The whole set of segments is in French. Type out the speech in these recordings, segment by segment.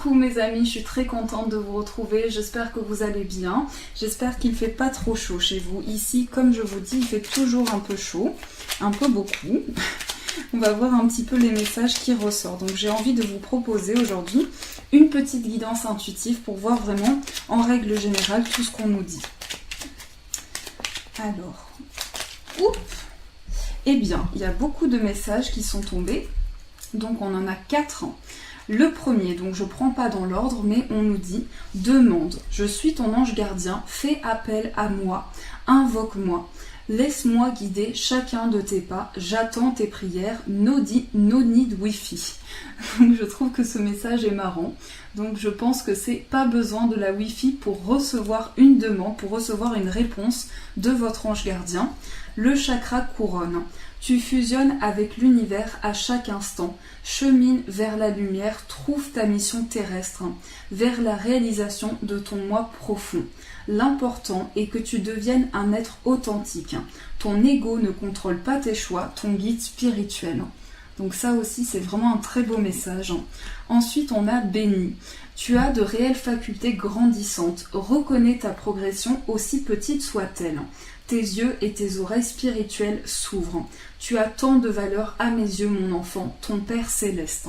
Coucou mes amis, je suis très contente de vous retrouver, j'espère que vous allez bien, j'espère qu'il ne fait pas trop chaud chez vous. Ici, comme je vous dis, il fait toujours un peu chaud, un peu beaucoup. On va voir un petit peu les messages qui ressortent. Donc j'ai envie de vous proposer aujourd'hui une petite guidance intuitive pour voir vraiment, en règle générale, tout ce qu'on nous dit. Alors, eh bien, il y a beaucoup de messages qui sont tombés, donc on en a 4. Le premier, donc je ne prends pas dans l'ordre, mais on nous dit « Demande, je suis ton ange gardien, fais appel à moi, invoque-moi, laisse-moi guider chacun de tes pas, j'attends tes prières, no need wifi ». Donc je trouve que ce message est marrant, donc je pense que c'est pas besoin de la wifi pour recevoir une demande, pour recevoir une réponse de votre ange gardien. Le chakra couronne. Tu fusionnes avec l'univers à chaque instant, chemine vers la lumière, trouve ta mission terrestre, vers la réalisation de ton moi profond. L'important est que tu deviennes un être authentique. Ton ego ne contrôle pas tes choix, ton guide spirituel. Donc ça aussi, c'est vraiment un très beau message. Ensuite, on a béni. Tu as de réelles facultés grandissantes. Reconnais ta progression, aussi petite soit-elle. Tes yeux et tes oreilles spirituelles s'ouvrent. Tu as tant de valeur à mes yeux, mon enfant, ton Père céleste.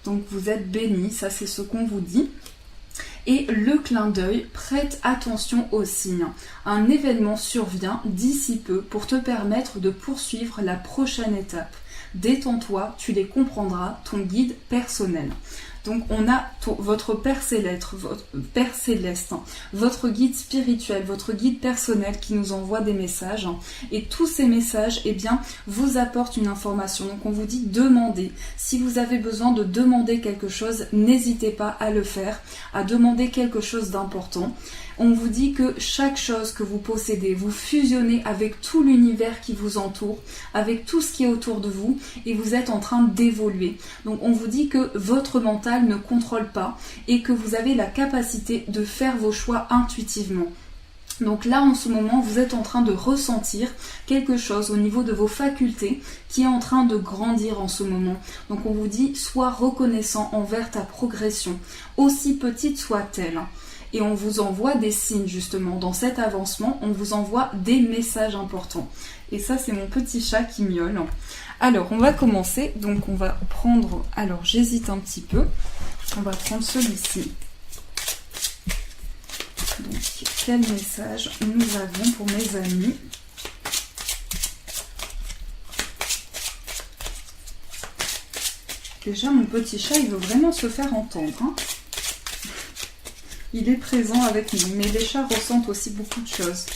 Donc vous êtes béni, ça c'est ce qu'on vous dit. Et le clin d'œil, prête attention aux signes. Un événement survient d'ici peu pour te permettre de poursuivre la prochaine étape. Détends-toi, tu les comprendras, ton guide personnel. Donc on a votre Père céleste, votre guide spirituel, votre guide personnel qui nous envoie des messages. Et tous ces messages, eh bien, vous apportent une information. Donc on vous dit demandez. Si vous avez besoin de demander quelque chose, n'hésitez pas à le faire, à demander quelque chose d'important. On vous dit que chaque chose que vous possédez, vous fusionnez avec tout l'univers qui vous entoure, avec tout ce qui est autour de vous, et vous êtes en train d'évoluer. Donc on vous dit que votre mental ne contrôle pas et que vous avez la capacité de faire vos choix intuitivement. Donc là, en ce moment, vous êtes en train de ressentir quelque chose au niveau de vos facultés qui est en train de grandir en ce moment. Donc on vous dit, sois reconnaissant envers ta progression, aussi petite soit-elle. Et on vous envoie des signes justement. Dans cet avancement, on vous envoie des messages importants. Et ça, c'est mon petit chat qui miaule. Alors, on va commencer. Donc, on va prendre... Alors, j'hésite un petit peu. On va prendre celui-ci. Donc, quel message nous avons pour mes amis ? Déjà, mon petit chat, il veut vraiment se faire entendre, hein. Il est présent avec nous, mais les chats ressentent aussi beaucoup de choses.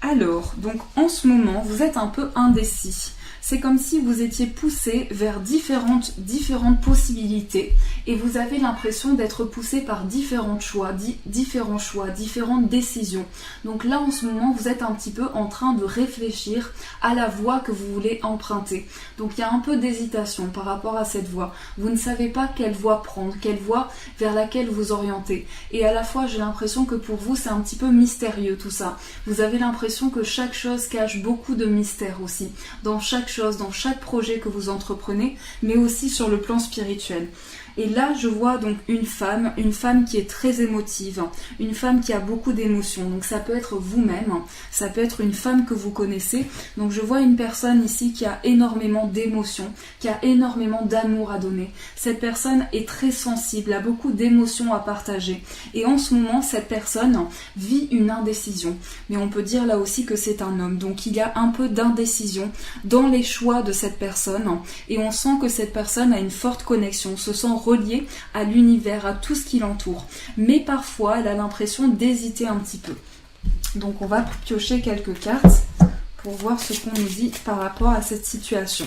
Alors, donc en ce moment, vous êtes un peu indécis. C'est comme si vous étiez poussé vers différentes possibilités et vous avez l'impression d'être poussé par différents choix, différentes décisions. Donc là, en ce moment, vous êtes un petit peu en train de réfléchir à la voie que vous voulez emprunter. Donc il y a un peu d'hésitation par rapport à cette voie. Vous ne savez pas quelle voie prendre, quelle voie vers laquelle vous orienter. Et à la fois, j'ai l'impression que pour vous, c'est un petit peu mystérieux tout ça. Vous avez l'impression que chaque chose cache beaucoup de mystère aussi. Dans chaque projet que vous entreprenez, mais aussi sur le plan spirituel. Et là, je vois donc une femme qui est très émotive, une femme qui a beaucoup d'émotions. Donc ça peut être vous-même, ça peut être une femme que vous connaissez. Donc je vois une personne ici qui a énormément d'émotions, qui a énormément d'amour à donner. Cette personne est très sensible, a beaucoup d'émotions à partager. Et en ce moment, cette personne vit une indécision. Mais on peut dire là aussi que c'est un homme. Donc il y a un peu d'indécision dans les choix de cette personne. Et on sent que cette personne a une forte connexion, se sent reliée à l'univers, à tout ce qui l'entoure. Mais parfois, elle a l'impression d'hésiter un petit peu. Donc on va piocher quelques cartes pour voir ce qu'on nous dit par rapport à cette situation.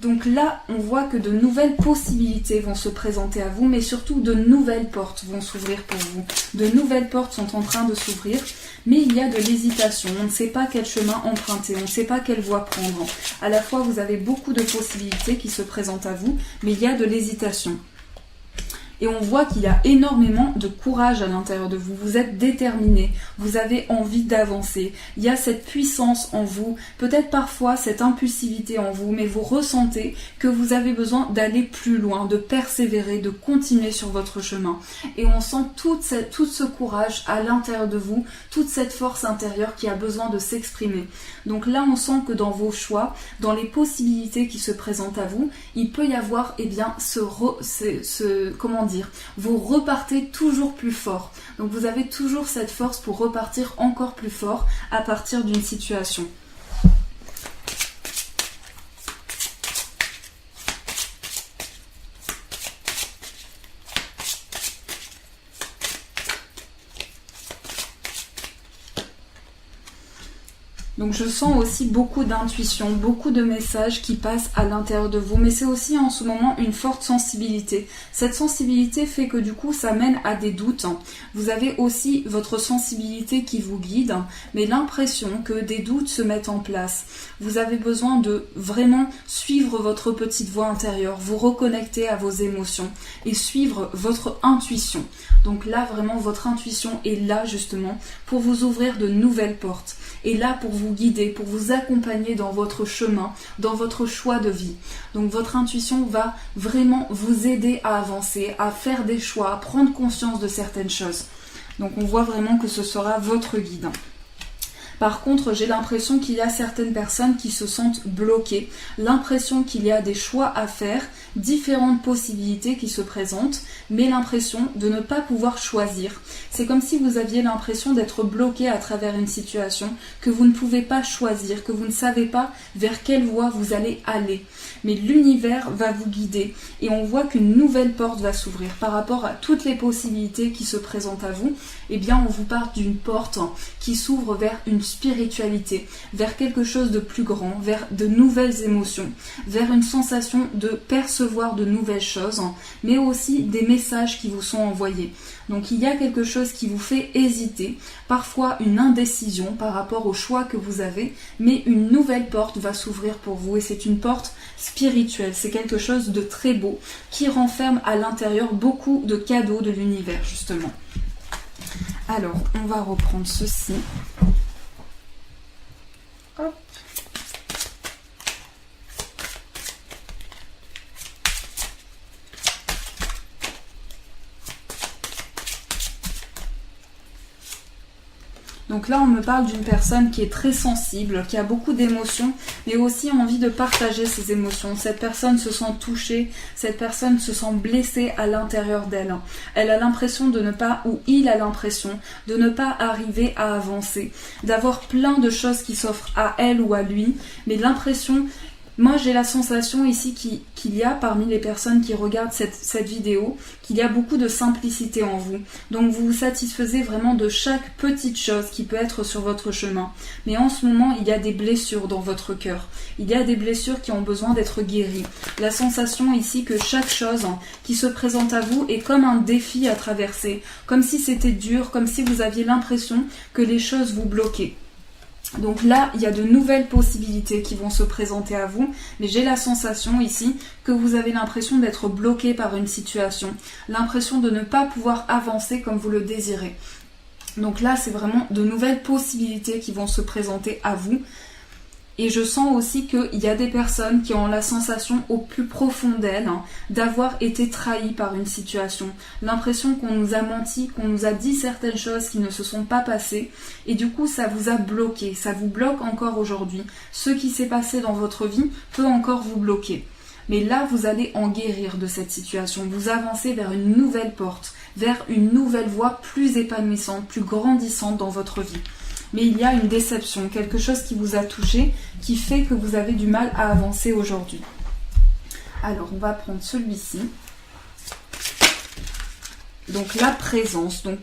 Donc là, on voit que de nouvelles possibilités vont se présenter à vous, mais surtout de nouvelles portes vont s'ouvrir pour vous. De nouvelles portes sont en train de s'ouvrir, mais il y a de l'hésitation. On ne sait pas quel chemin emprunter, on ne sait pas quelle voie prendre. À la fois, vous avez beaucoup de possibilités qui se présentent à vous, mais il y a de l'hésitation. Et on voit qu'il y a énormément de courage à l'intérieur de vous. Vous êtes déterminé, vous avez envie d'avancer. Il y a cette puissance en vous, peut-être parfois cette impulsivité en vous, mais vous ressentez que vous avez besoin d'aller plus loin, de persévérer, de continuer sur votre chemin. Et on sent tout ce courage à l'intérieur de vous, toute cette force intérieure qui a besoin de s'exprimer. Donc là, on sent que dans vos choix, dans les possibilités qui se présentent à vous, il peut y avoir, comment dire, vous repartez toujours plus fort. Donc vous avez toujours cette force pour repartir encore plus fort à partir d'une situation. Donc je sens aussi beaucoup d'intuition, beaucoup de messages qui passent à l'intérieur de vous, mais c'est aussi en ce moment une forte sensibilité. Cette sensibilité fait que du coup ça mène à des doutes. Vous avez aussi votre sensibilité qui vous guide, mais l'impression que des doutes se mettent en place. Vous avez besoin de vraiment suivre votre petite voix intérieure, vous reconnecter à vos émotions et suivre votre intuition. Donc là vraiment votre intuition est là justement pour vous ouvrir de nouvelles portes. Et là pour vous guider, pour vous accompagner dans votre chemin, dans votre choix de vie. Donc votre intuition va vraiment vous aider à avancer, à faire des choix, à prendre conscience de certaines choses. Donc on voit vraiment que ce sera votre guide. Par contre, j'ai l'impression qu'il y a certaines personnes qui se sentent bloquées, l'impression qu'il y a des choix à faire, différentes possibilités qui se présentent, mais l'impression de ne pas pouvoir choisir. C'est comme si vous aviez l'impression d'être bloqué à travers une situation, que vous ne pouvez pas choisir, que vous ne savez pas vers quelle voie vous allez aller. Mais l'univers va vous guider et on voit qu'une nouvelle porte va s'ouvrir par rapport à toutes les possibilités qui se présentent à vous. Eh bien, on vous parle d'une porte qui s'ouvre vers une spiritualité, vers quelque chose de plus grand, vers de nouvelles émotions, vers une sensation de percevoir de nouvelles choses, mais aussi des messages qui vous sont envoyés. Donc il y a quelque chose qui vous fait hésiter, parfois une indécision par rapport au choix que vous avez, mais une nouvelle porte va s'ouvrir pour vous et c'est une porte spirituelle, c'est quelque chose de très beau qui renferme à l'intérieur beaucoup de cadeaux de l'univers justement. Alors on va reprendre ceci. Hop. Donc là, on me parle d'une personne qui est très sensible, qui a beaucoup d'émotions, mais aussi envie de partager ses émotions. Cette personne se sent touchée, cette personne se sent blessée à l'intérieur d'elle. Elle a l'impression de ne pas, ou il a l'impression de ne pas arriver à avancer, d'avoir plein de choses qui s'offrent à elle ou à lui, mais l'impression... Moi, j'ai la sensation ici qu'il y a parmi les personnes qui regardent cette vidéo, qu'il y a beaucoup de simplicité en vous. Donc, vous vous satisfaisez vraiment de chaque petite chose qui peut être sur votre chemin. Mais en ce moment, il y a des blessures dans votre cœur. Il y a des blessures qui ont besoin d'être guéries. La sensation ici que chaque chose qui se présente à vous est comme un défi à traverser. Comme si c'était dur, comme si vous aviez l'impression que les choses vous bloquaient. Donc là, il y a de nouvelles possibilités qui vont se présenter à vous, mais j'ai la sensation ici que vous avez l'impression d'être bloqué par une situation, l'impression de ne pas pouvoir avancer comme vous le désirez. Donc là, c'est vraiment de nouvelles possibilités qui vont se présenter à vous. Et je sens aussi qu'il y a des personnes qui ont la sensation au plus profond d'elles d'avoir été trahies par une situation. L'impression qu'on nous a menti, qu'on nous a dit certaines choses qui ne se sont pas passées. Et du coup, ça vous a bloqué. Ça vous bloque encore aujourd'hui. Ce qui s'est passé dans votre vie peut encore vous bloquer. Mais là, vous allez en guérir de cette situation. Vous avancez vers une nouvelle porte, vers une nouvelle voie plus épanouissante, plus grandissante dans votre vie. Mais il y a une déception, quelque chose qui vous a touché, qui fait que vous avez du mal à avancer aujourd'hui. Alors, on va prendre celui-ci. Donc, la présence. Donc,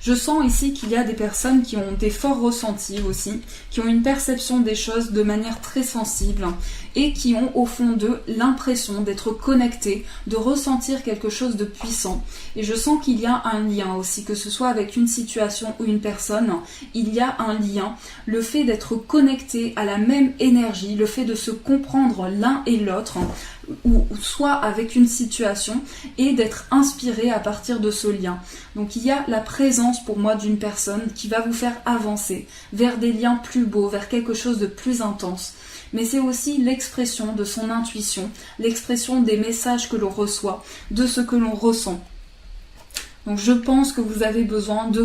je sens ici qu'il y a des personnes qui ont des forts ressentis aussi, qui ont une perception des choses de manière très sensible et qui ont au fond d'eux l'impression d'être connectés, de ressentir quelque chose de puissant. Et je sens qu'il y a un lien aussi, que ce soit avec une situation ou une personne, il y a un lien. Le fait d'être connecté à la même énergie, le fait de se comprendre l'un et l'autre, ou soit avec une situation et d'être inspiré à partir de ce lien. Donc il y a la présence pour moi d'une personne qui va vous faire avancer vers des liens plus beaux, vers quelque chose de plus intense. Mais c'est aussi l'expression de son intuition, l'expression des messages que l'on reçoit, de ce que l'on ressent. Donc je pense que vous avez besoin de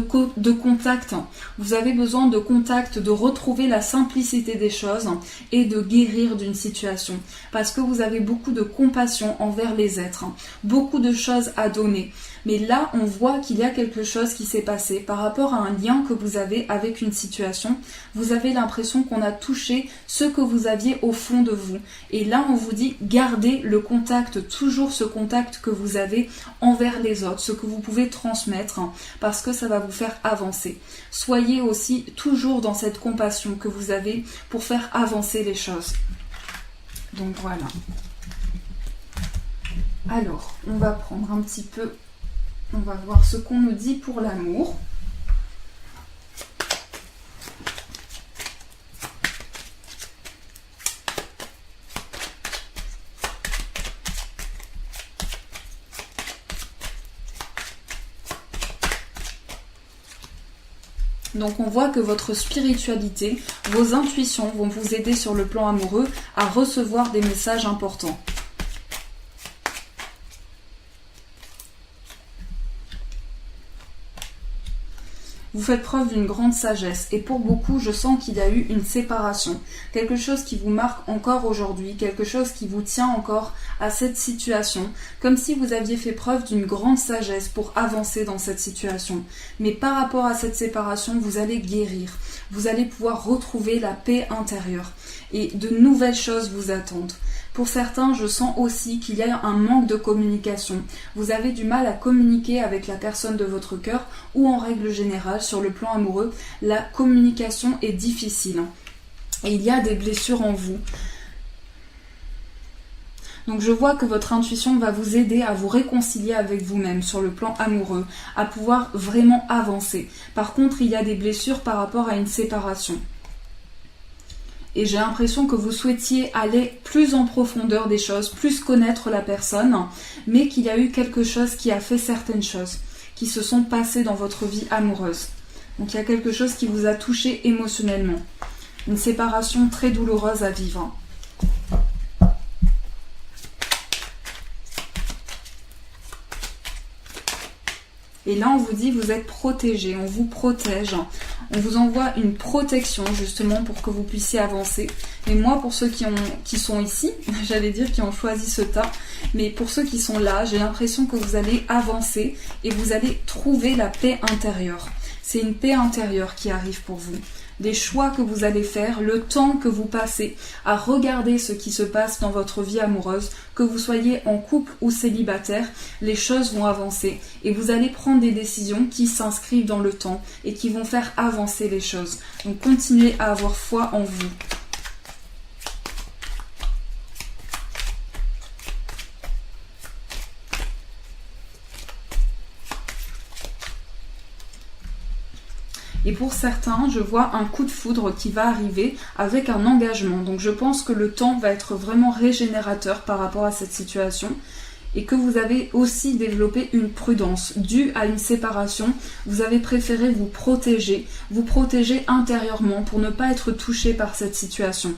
contact, vous avez besoin de contact, de retrouver la simplicité des choses et de guérir d'une situation. Parce que vous avez beaucoup de compassion envers les êtres, beaucoup de choses à donner. Mais là, on voit qu'il y a quelque chose qui s'est passé par rapport à un lien que vous avez avec une situation. Vous avez l'impression qu'on a touché ce que vous aviez au fond de vous. Et là, on vous dit, gardez le contact, toujours ce contact que vous avez envers les autres, ce que vous pouvez transmettre, parce que ça va vous faire avancer. Soyez aussi toujours dans cette compassion que vous avez pour faire avancer les choses. Donc voilà. Alors, on va prendre un petit peu... On va voir ce qu'on nous dit pour l'amour. Donc on voit que votre spiritualité, vos intuitions vont vous aider sur le plan amoureux à recevoir des messages importants. Vous faites preuve d'une grande sagesse et pour beaucoup, je sens qu'il y a eu une séparation. Quelque chose qui vous marque encore aujourd'hui, quelque chose qui vous tient encore à cette situation, comme si vous aviez fait preuve d'une grande sagesse pour avancer dans cette situation. Mais par rapport à cette séparation, vous allez guérir. Vous allez pouvoir retrouver la paix intérieure et de nouvelles choses vous attendent. Pour certains, je sens aussi qu'il y a un manque de communication. Vous avez du mal à communiquer avec la personne de votre cœur ou en règle générale, sur le plan amoureux, la communication est difficile. Et il y a des blessures en vous. Donc je vois que votre intuition va vous aider à vous réconcilier avec vous-même sur le plan amoureux, à pouvoir vraiment avancer. Par contre, il y a des blessures par rapport à une séparation. Et j'ai l'impression que vous souhaitiez aller plus en profondeur des choses, plus connaître la personne, mais qu'il y a eu quelque chose qui a fait certaines choses, qui se sont passées dans votre vie amoureuse. Donc il y a quelque chose qui vous a touché émotionnellement. Une séparation très douloureuse à vivre. Et là, on vous dit, vous êtes protégé, on vous protège. On vous envoie une protection, justement, pour que vous puissiez avancer. Et moi, pour ceux qui sont ici, j'allais dire qui ont choisi ce tas, mais pour ceux qui sont là, j'ai l'impression que vous allez avancer et vous allez trouver la paix intérieure. C'est une paix intérieure qui arrive pour vous. Des choix que vous allez faire, le temps que vous passez à regarder ce qui se passe dans votre vie amoureuse, que vous soyez en couple ou célibataire, les choses vont avancer et vous allez prendre des décisions qui s'inscrivent dans le temps et qui vont faire avancer les choses. Donc continuez à avoir foi en vous. Et pour certains, je vois un coup de foudre qui va arriver avec un engagement. Donc je pense que le temps va être vraiment régénérateur par rapport à cette situation. Et que vous avez aussi développé une prudence due à une séparation. Vous avez préféré vous protéger intérieurement pour ne pas être touché par cette situation.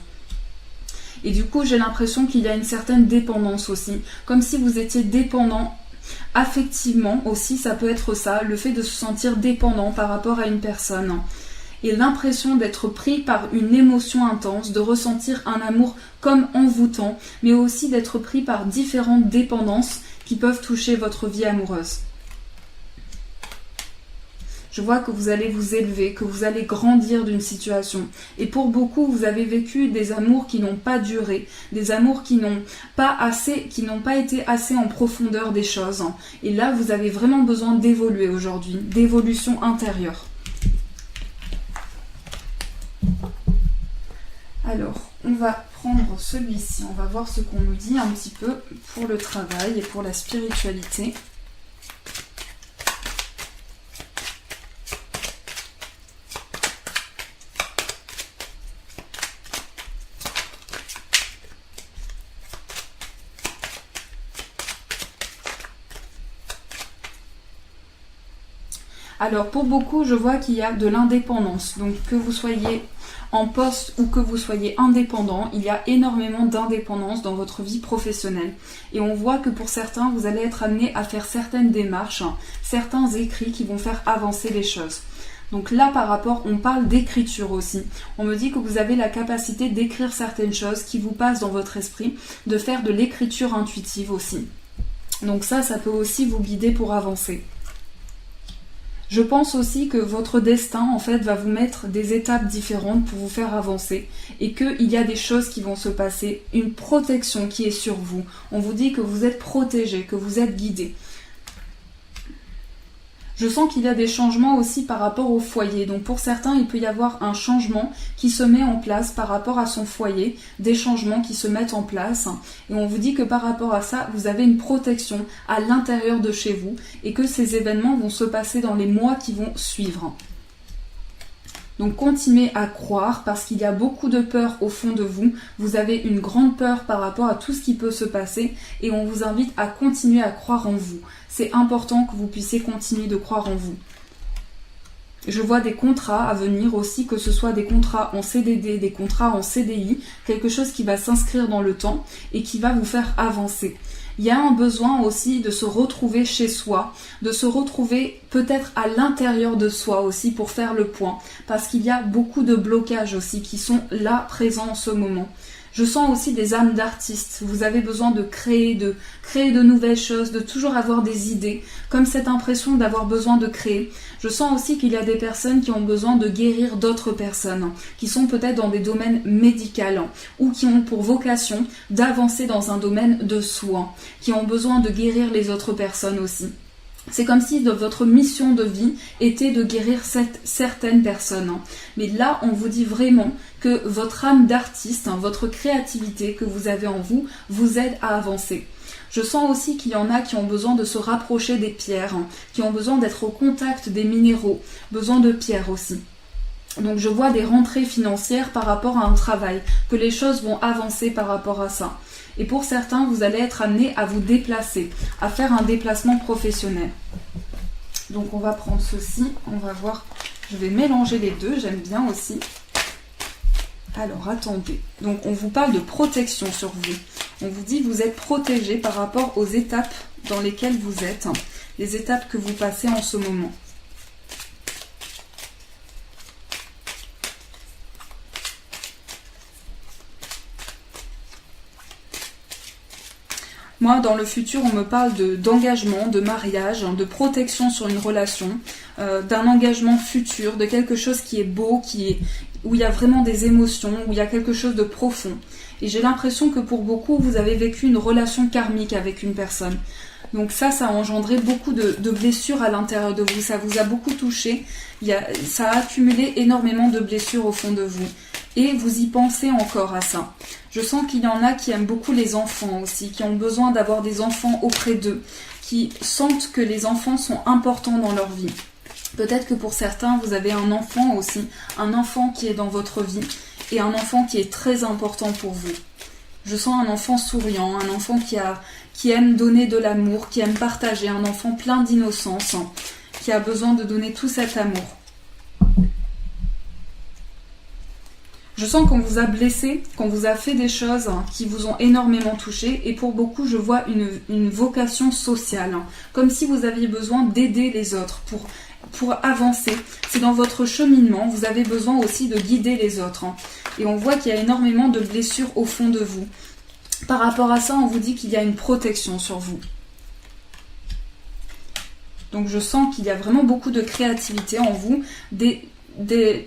Et du coup, j'ai l'impression qu'il y a une certaine dépendance aussi. Comme si vous étiez dépendant affectivement aussi, ça peut être ça, le fait de se sentir dépendant par rapport à une personne. Et l'impression d'être pris par une émotion intense, de ressentir un amour comme envoûtant, mais aussi d'être pris par différentes dépendances qui peuvent toucher votre vie amoureuse. Je vois que vous allez vous élever, que vous allez grandir d'une situation. Et pour beaucoup, vous avez vécu des amours qui n'ont pas duré, des amours qui n'ont pas été assez en profondeur des choses. Et là, vous avez vraiment besoin d'évoluer aujourd'hui, d'évolution intérieure. Alors, on va prendre celui-ci, on va voir ce qu'on nous dit un petit peu pour le travail et pour la spiritualité. Alors pour beaucoup, je vois qu'il y a de l'indépendance. Donc que vous soyez en poste ou que vous soyez indépendant, il y a énormément d'indépendance dans votre vie professionnelle. Et on voit que pour certains, vous allez être amené à faire certaines démarches, certains écrits qui vont faire avancer les choses. Donc là, par rapport, on parle d'écriture aussi. On me dit que vous avez la capacité d'écrire certaines choses qui vous passent dans votre esprit, de faire de l'écriture intuitive aussi. Donc ça peut aussi vous guider pour avancer. Je pense aussi que votre destin, en fait, va vous mettre des étapes différentes pour vous faire avancer et qu'il y a des choses qui vont se passer, une protection qui est sur vous. On vous dit que vous êtes protégé, que vous êtes guidé. Je sens qu'il y a des changements aussi par rapport au foyer. Donc pour certains, il peut y avoir un changement qui se met en place par rapport à son foyer, des changements qui se mettent en place. Et on vous dit que par rapport à ça, vous avez une protection à l'intérieur de chez vous et que ces événements vont se passer dans les mois qui vont suivre. Donc continuez à croire parce qu'il y a beaucoup de peur au fond de vous. Vous avez une grande peur par rapport à tout ce qui peut se passer et on vous invite à continuer à croire en vous. C'est important que vous puissiez continuer de croire en vous. Je vois des contrats à venir aussi, que ce soit des contrats en CDD, des contrats en CDI, quelque chose qui va s'inscrire dans le temps et qui va vous faire avancer. Il y a un besoin aussi de se retrouver chez soi, de se retrouver peut-être à l'intérieur de soi aussi pour faire le point, parce qu'il y a beaucoup de blocages aussi qui sont là présents en ce moment. Je sens aussi des âmes d'artistes. Vous avez besoin de créer de nouvelles choses, de toujours avoir des idées, comme cette impression d'avoir besoin de créer. Je sens aussi qu'il y a des personnes qui ont besoin de guérir d'autres personnes, qui sont peut-être dans des domaines médicaux ou qui ont pour vocation d'avancer dans un domaine de soins, qui ont besoin de guérir les autres personnes aussi. C'est comme si votre mission de vie était de guérir certaines personnes. Mais là, on vous dit vraiment que votre âme d'artiste, votre créativité que vous avez en vous, vous aide à avancer. Je sens aussi qu'il y en a qui ont besoin de se rapprocher des pierres, qui ont besoin d'être au contact des minéraux, besoin de pierres aussi. Donc je vois des rentrées financières par rapport à un travail, que les choses vont avancer par rapport à ça. Et pour certains, vous allez être amené à vous déplacer, à faire un déplacement professionnel. Donc on va prendre ceci, on va voir, je vais mélanger les deux, j'aime bien aussi. Alors attendez, donc on vous parle de protection sur vous. On vous dit que vous êtes protégé par rapport aux étapes dans lesquelles vous êtes, les étapes que vous passez en ce moment. Moi, dans le futur, on me parle d'engagement, de mariage, de protection sur une relation, d'un engagement futur, de quelque chose qui est beau, où il y a vraiment des émotions, où il y a quelque chose de profond. Et j'ai l'impression que pour beaucoup, vous avez vécu une relation karmique avec une personne. Donc ça a engendré beaucoup de blessures à l'intérieur de vous. Ça vous a beaucoup touché. Ça a accumulé énormément de blessures au fond de vous. Et vous y pensez encore à ça. Je sens qu'il y en a qui aiment beaucoup les enfants aussi, qui ont besoin d'avoir des enfants auprès d'eux, qui sentent que les enfants sont importants dans leur vie. Peut-être que pour certains, vous avez un enfant aussi, un enfant qui est dans votre vie et un enfant qui est très important pour vous. Je sens un enfant souriant, un enfant qui aime donner de l'amour, qui aime partager, un enfant plein d'innocence, qui a besoin de donner tout cet amour. Je sens qu'on vous a blessé, qu'on vous a fait des choses qui vous ont énormément touché et pour beaucoup je vois une vocation sociale, comme si vous aviez besoin d'aider les autres pour avancer. C'est dans votre cheminement, vous avez besoin aussi de guider les autres et on voit qu'il y a énormément de blessures au fond de vous. Par rapport à ça, on vous dit qu'il y a une protection sur vous. Donc je sens qu'il y a vraiment beaucoup de créativité en vous,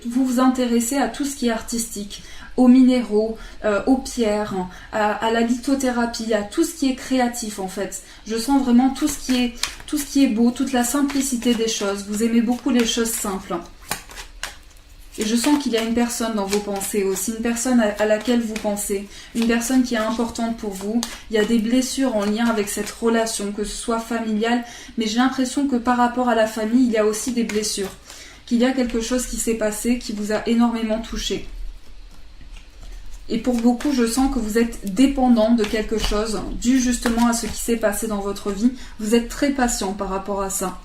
vous vous intéressez à tout ce qui est artistique, aux minéraux, aux pierres, à la lithothérapie, à tout ce qui est créatif en fait. Je sens vraiment tout ce qui est beau, toute la simplicité des choses. Vous aimez beaucoup les choses simples. Et je sens qu'il y a une personne dans vos pensées aussi, une personne à laquelle vous pensez, une personne qui est importante pour vous. Il y a des blessures en lien avec cette relation, que ce soit familiale, mais j'ai l'impression que par rapport à la famille, il y a aussi des blessures. Qu'il y a quelque chose qui s'est passé, qui vous a énormément touché. Et pour beaucoup, je sens que vous êtes dépendant de quelque chose, dû justement à ce qui s'est passé dans votre vie. Vous êtes très patient par rapport à ça.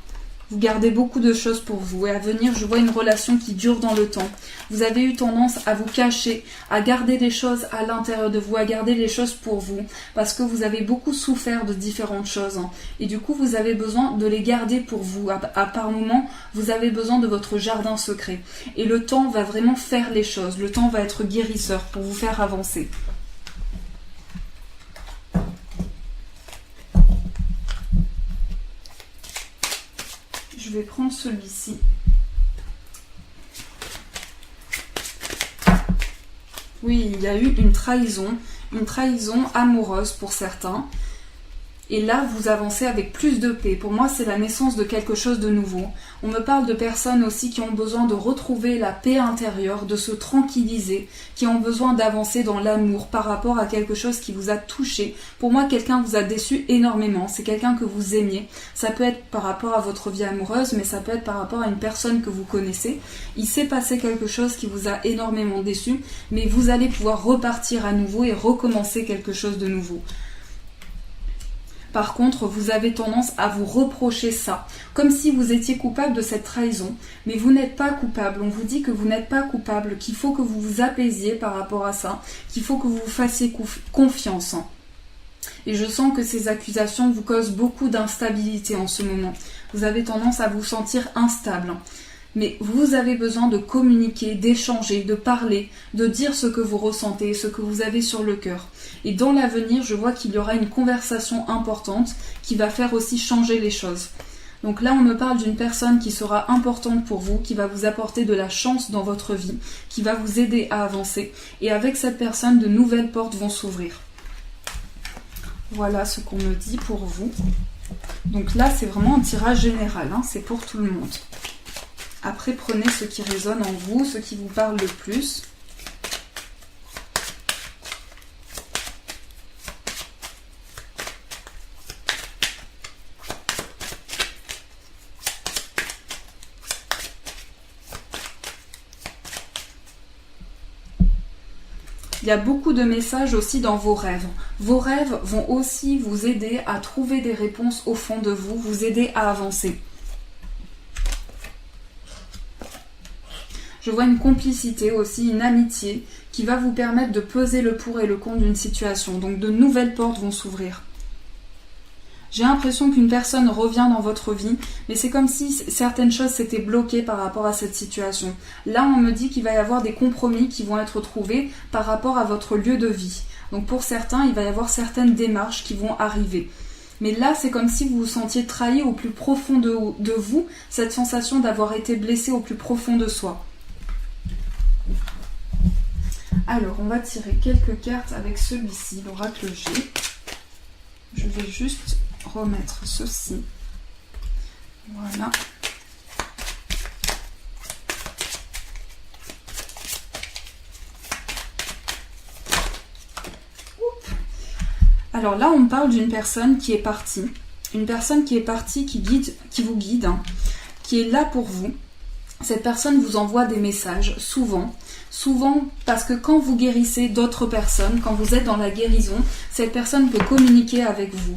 Vous gardez beaucoup de choses pour vous et à venir, je vois une relation qui dure dans le temps. Vous avez eu tendance à vous cacher, à garder des choses à l'intérieur de vous, à garder les choses pour vous parce que vous avez beaucoup souffert de différentes choses et du coup, vous avez besoin de les garder pour vous. Par moments, vous avez besoin de votre jardin secret et le temps va vraiment faire les choses. Le temps va être guérisseur pour vous faire avancer. Je vais prendre celui-ci. Oui, il y a eu une trahison amoureuse pour certains. Et là, vous avancez avec plus de paix. Pour moi, c'est la naissance de quelque chose de nouveau. On me parle de personnes aussi qui ont besoin de retrouver la paix intérieure, de se tranquilliser, qui ont besoin d'avancer dans l'amour par rapport à quelque chose qui vous a touché. Pour moi, quelqu'un vous a déçu énormément. C'est quelqu'un que vous aimiez. Ça peut être par rapport à votre vie amoureuse, mais ça peut être par rapport à une personne que vous connaissez. Il s'est passé quelque chose qui vous a énormément déçu, mais vous allez pouvoir repartir à nouveau et recommencer quelque chose de nouveau. Par contre, vous avez tendance à vous reprocher ça, comme si vous étiez coupable de cette trahison. Mais vous n'êtes pas coupable, on vous dit que vous n'êtes pas coupable, qu'il faut que vous vous apaisiez par rapport à ça, qu'il faut que vous vous fassiez confiance. Et je sens que ces accusations vous causent beaucoup d'instabilité en ce moment. Vous avez tendance à vous sentir instable. Mais vous avez besoin de communiquer, d'échanger, de parler, de dire ce que vous ressentez, ce que vous avez sur le cœur. Et dans l'avenir, je vois qu'il y aura une conversation importante qui va faire aussi changer les choses. Donc là, on me parle d'une personne qui sera importante pour vous, qui va vous apporter de la chance dans votre vie, qui va vous aider à avancer. Et avec cette personne, de nouvelles portes vont s'ouvrir. Voilà ce qu'on me dit pour vous. Donc là, c'est vraiment un tirage général, c'est pour tout le monde. Après, prenez ce qui résonne en vous, ce qui vous parle le plus. Il y a beaucoup de messages aussi dans vos rêves. Vos rêves vont aussi vous aider à trouver des réponses au fond de vous, vous aider à avancer. Je vois une complicité aussi, une amitié qui va vous permettre de peser le pour et le contre d'une situation. Donc de nouvelles portes vont s'ouvrir. J'ai l'impression qu'une personne revient dans votre vie, mais c'est comme si certaines choses s'étaient bloquées par rapport à cette situation. Là, on me dit qu'il va y avoir des compromis qui vont être trouvés par rapport à votre lieu de vie. Donc pour certains, il va y avoir certaines démarches qui vont arriver. Mais là, c'est comme si vous vous sentiez trahi au plus profond de vous, cette sensation d'avoir été blessé au plus profond de soi. Alors, on va tirer quelques cartes avec celui-ci, l'oracle G. Je vais juste remettre ceci. Voilà. Alors là, on me parle d'une personne qui est partie. Une personne qui est partie, qui vous guide, qui est là pour vous. Cette personne vous envoie des messages, souvent parce que quand vous guérissez d'autres personnes, quand vous êtes dans la guérison, cette personne peut communiquer avec vous.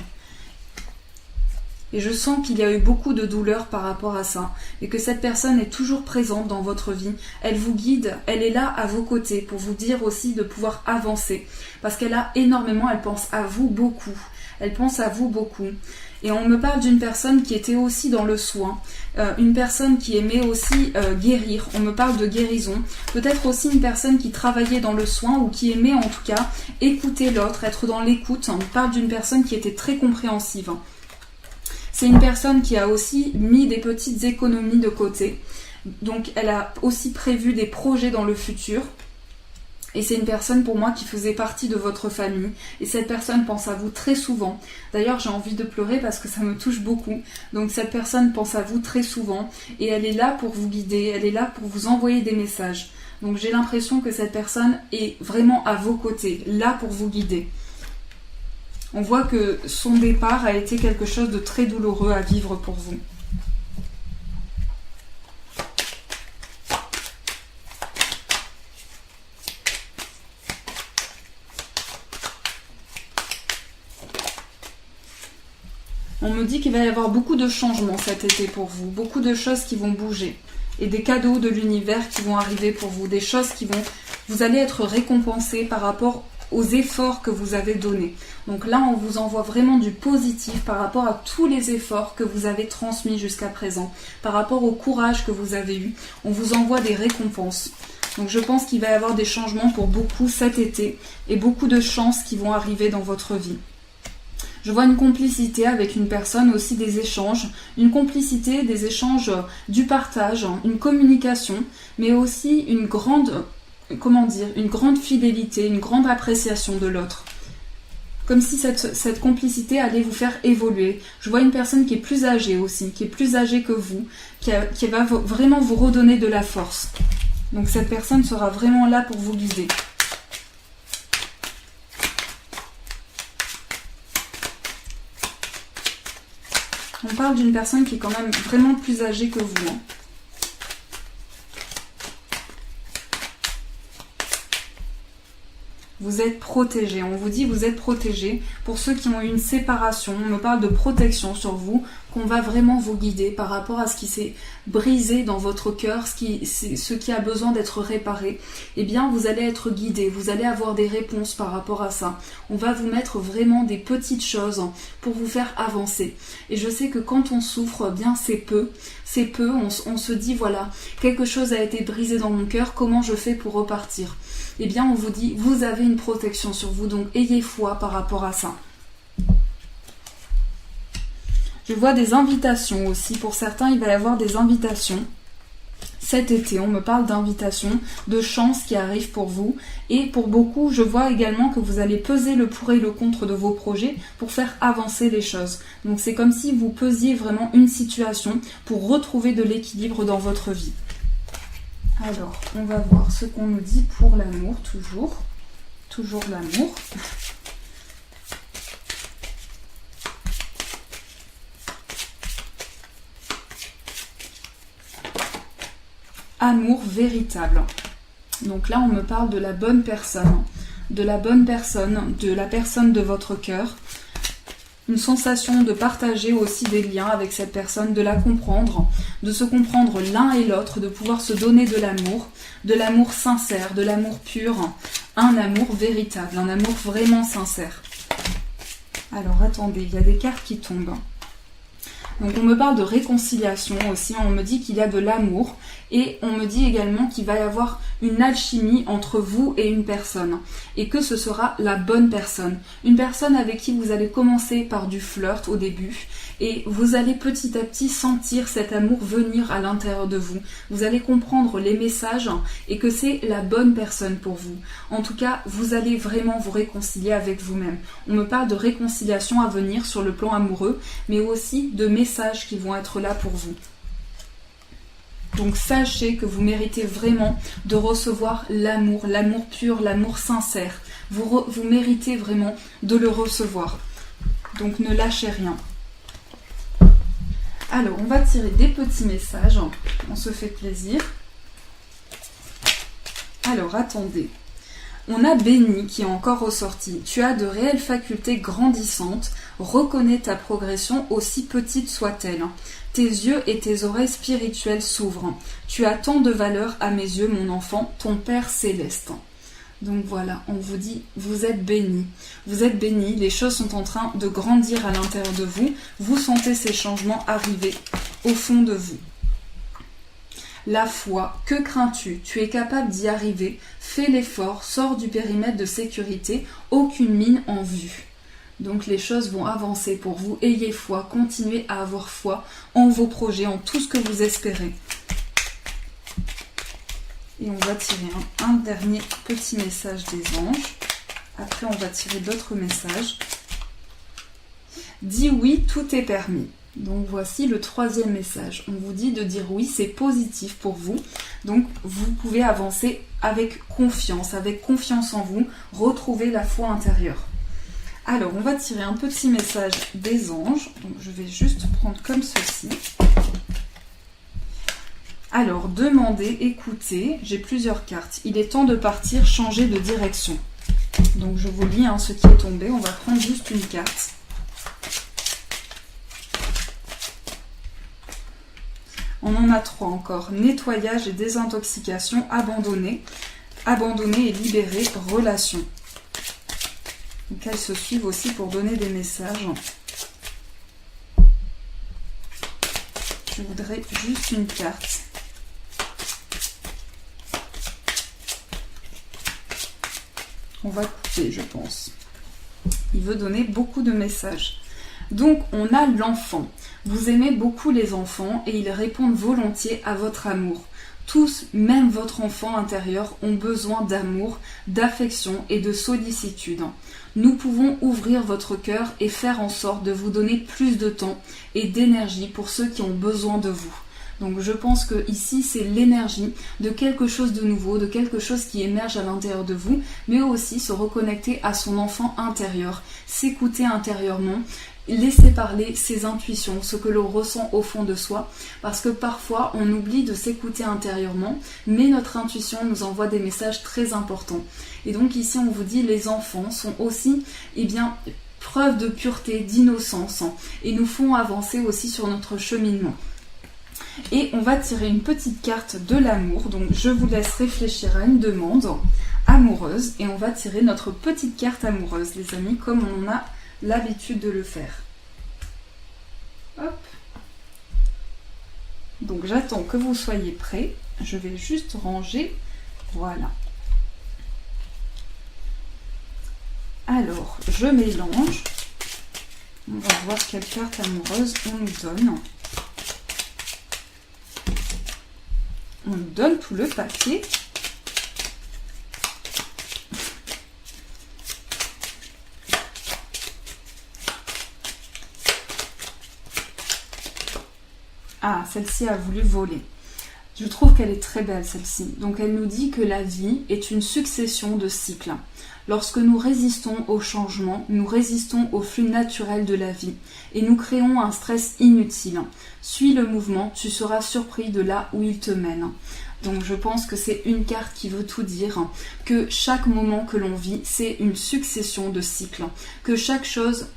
Et je sens qu'il y a eu beaucoup de douleur par rapport à ça, et que cette personne est toujours présente dans votre vie. Elle vous guide, elle est là à vos côtés pour vous dire aussi de pouvoir avancer, parce qu'elle a énormément, elle pense à vous beaucoup. Elle pense à vous beaucoup. Et on me parle d'une personne qui était aussi dans le soin, une personne qui aimait aussi guérir. On me parle de guérison. Peut-être aussi une personne qui travaillait dans le soin ou qui aimait en tout cas écouter l'autre, être dans l'écoute. On me parle d'une personne qui était très compréhensive. C'est une personne qui a aussi mis des petites économies de côté. Donc elle a aussi prévu des projets dans le futur. Et c'est une personne pour moi qui faisait partie de votre famille. Et cette personne pense à vous très souvent. D'ailleurs, j'ai envie de pleurer parce que ça me touche beaucoup. Donc cette personne pense à vous très souvent. Et elle est là pour vous guider. Elle est là pour vous envoyer des messages. Donc j'ai l'impression que cette personne est vraiment à vos côtés. Là pour vous guider. On voit que son départ a été quelque chose de très douloureux à vivre pour vous. On me dit qu'il va y avoir beaucoup de changements cet été pour vous, beaucoup de choses qui vont bouger. Et des cadeaux de l'univers qui vont arriver pour vous, des choses qui vont... Vous allez être récompensé par rapport aux efforts que vous avez donnés. Donc là, on vous envoie vraiment du positif par rapport à tous les efforts que vous avez transmis jusqu'à présent, par rapport au courage que vous avez eu. On vous envoie des récompenses. Donc je pense qu'il va y avoir des changements pour beaucoup cet été et beaucoup de chances qui vont arriver dans votre vie. Je vois une complicité avec une personne, aussi des échanges, une complicité, des échanges, du partage, une communication, mais aussi une grande, une grande fidélité, une grande appréciation de l'autre. Comme si cette complicité allait vous faire évoluer. Je vois une personne qui est plus âgée aussi, qui est plus âgée que vous, qui va vraiment vous redonner de la force. Donc cette personne sera vraiment là pour vous guider. On parle d'une personne qui est quand même vraiment plus âgée que vous. Hein. Vous êtes protégé, on vous dit vous êtes protégé. Pour ceux qui ont eu une séparation, on me parle de protection sur vous, qu'on va vraiment vous guider par rapport à ce qui s'est brisé dans votre cœur, ce qui a besoin d'être réparé. Eh bien, vous allez être guidé, vous allez avoir des réponses par rapport à ça. On va vous mettre vraiment des petites choses pour vous faire avancer. Et je sais que quand on souffre, eh bien c'est peu, on se dit voilà, quelque chose a été brisé dans mon cœur, comment je fais pour repartir ? Eh bien, on vous dit, vous avez une protection sur vous, donc ayez foi par rapport à ça. Je vois des invitations aussi. Pour certains, il va y avoir des invitations. Cet été, on me parle d'invitations, de chances qui arrivent pour vous. Et pour beaucoup, je vois également que vous allez peser le pour et le contre de vos projets pour faire avancer les choses. Donc c'est comme si vous pesiez vraiment une situation pour retrouver de l'équilibre dans votre vie. Alors, on va voir ce qu'on nous dit pour l'amour, toujours l'amour. Amour véritable. Donc là, on me parle de la bonne personne, de la personne de votre cœur. Une sensation de partager aussi des liens avec cette personne, de la comprendre, de se comprendre l'un et l'autre, de pouvoir se donner de l'amour sincère, de l'amour pur, un amour véritable, un amour vraiment sincère. Alors attendez, il y a des cartes qui tombent. Donc on me parle de réconciliation aussi, on me dit qu'il y a de l'amour et on me dit également qu'il va y avoir une alchimie entre vous et une personne et que ce sera la bonne personne. Une personne avec qui vous allez commencer par du flirt au début et vous allez petit à petit sentir cet amour venir à l'intérieur de vous. Vous allez comprendre les messages et que c'est la bonne personne pour vous. En tout cas, vous allez vraiment vous réconcilier avec vous-même. On me parle de réconciliation à venir sur le plan amoureux, mais aussi de messages qui vont être là pour vous. Donc sachez que vous méritez vraiment de recevoir l'amour pur, l'amour sincère. Vous méritez vraiment de le recevoir. Donc ne lâchez rien. Alors, on va tirer des petits messages. On se fait plaisir. Alors, attendez. On a Béni qui est encore ressorti. Tu as de réelles facultés grandissantes. Reconnais ta progression, aussi petite soit-elle. Tes yeux et tes oreilles spirituelles s'ouvrent. Tu as tant de valeur à mes yeux, mon enfant, ton Père céleste. Donc voilà, on vous dit, vous êtes bénis. Vous êtes bénis, les choses sont en train de grandir à l'intérieur de vous. Vous sentez ces changements arriver au fond de vous. La foi, que crains-tu? Tu es capable d'y arriver. Fais l'effort, sors du périmètre de sécurité, aucune mine en vue. Donc les choses vont avancer pour vous. Ayez foi, continuez à avoir foi en vos projets, en tout ce que vous espérez. Et on va tirer un dernier petit message des anges. Après, on va tirer d'autres messages. Dis oui, tout est permis. Donc voici le troisième message. On vous dit de dire oui, c'est positif pour vous. Donc vous pouvez avancer avec confiance en vous, retrouver la foi intérieure. Alors, on va tirer un petit message des anges. Donc je vais juste prendre comme ceci. Alors, demandez, écoutez, j'ai plusieurs cartes. Il est temps de partir, changer de direction. Donc, je vous lis ce qui est tombé. On va prendre juste une carte. On en a 3 encore. Nettoyage et désintoxication, abandonner. Abandonner et libérer, relation. Donc elles se suivent aussi pour donner des messages. Je voudrais juste une carte. On va couper, je pense. Il veut donner beaucoup de messages. Donc, on a l'enfant. Vous aimez beaucoup les enfants et ils répondent volontiers à votre amour. Tous, même votre enfant intérieur, ont besoin d'amour, d'affection et de sollicitude. Nous pouvons ouvrir votre cœur et faire en sorte de vous donner plus de temps et d'énergie pour ceux qui ont besoin de vous. Donc je pense que ici c'est l'énergie de quelque chose de nouveau, de quelque chose qui émerge à l'intérieur de vous, mais aussi se reconnecter à son enfant intérieur, s'écouter intérieurement, laisser parler ses intuitions, ce que l'on ressent au fond de soi, parce que parfois on oublie de s'écouter intérieurement, mais notre intuition nous envoie des messages très importants. Et donc ici on vous dit les enfants sont aussi, preuve de pureté, d'innocence, et nous font avancer aussi sur notre cheminement. Et on va tirer une petite carte de l'amour, donc je vous laisse réfléchir à une demande amoureuse, et on va tirer notre petite carte amoureuse, les amis, comme on a l'habitude de le faire. Hop. Donc j'attends que vous soyez prêts. Je vais juste ranger. Voilà. Alors, je mélange. On va voir quelle carte amoureuse on nous donne. On nous donne tout le papier. Ah, celle-ci a voulu voler. Je trouve qu'elle est très belle, celle-ci. Donc, elle nous dit que la vie est une succession de cycles. Lorsque nous résistons au changement, nous résistons au flux naturel de la vie et nous créons un stress inutile. Suis le mouvement, tu seras surpris de là où il te mène. Donc je pense que c'est une carte qui veut tout dire, que chaque moment que l'on vit, c'est une succession de cycles, que chaque chose,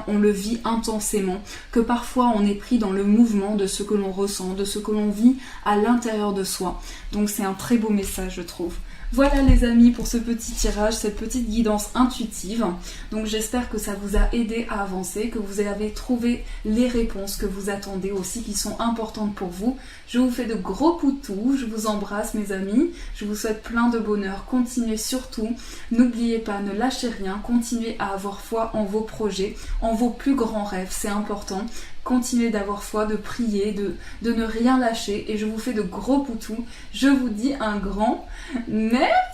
on le vit intensément, que parfois on est pris dans le mouvement de ce que l'on ressent, de ce que l'on vit à l'intérieur de soi. Donc c'est un très beau message, je trouve. Voilà les amis pour ce petit tirage, cette petite guidance intuitive. Donc j'espère que ça vous a aidé à avancer, que vous avez trouvé les réponses que vous attendez aussi, qui sont importantes pour vous. Je vous fais de gros poutous, je vous embrasse mes amis, je vous souhaite plein de bonheur. Continuez surtout, n'oubliez pas, ne lâchez rien, continuez à avoir foi en vos projets, en vos plus grands rêves, c'est important. Continuez d'avoir foi, de prier, de ne rien lâcher. Et je vous fais de gros poutous. Je vous dis un grand merci.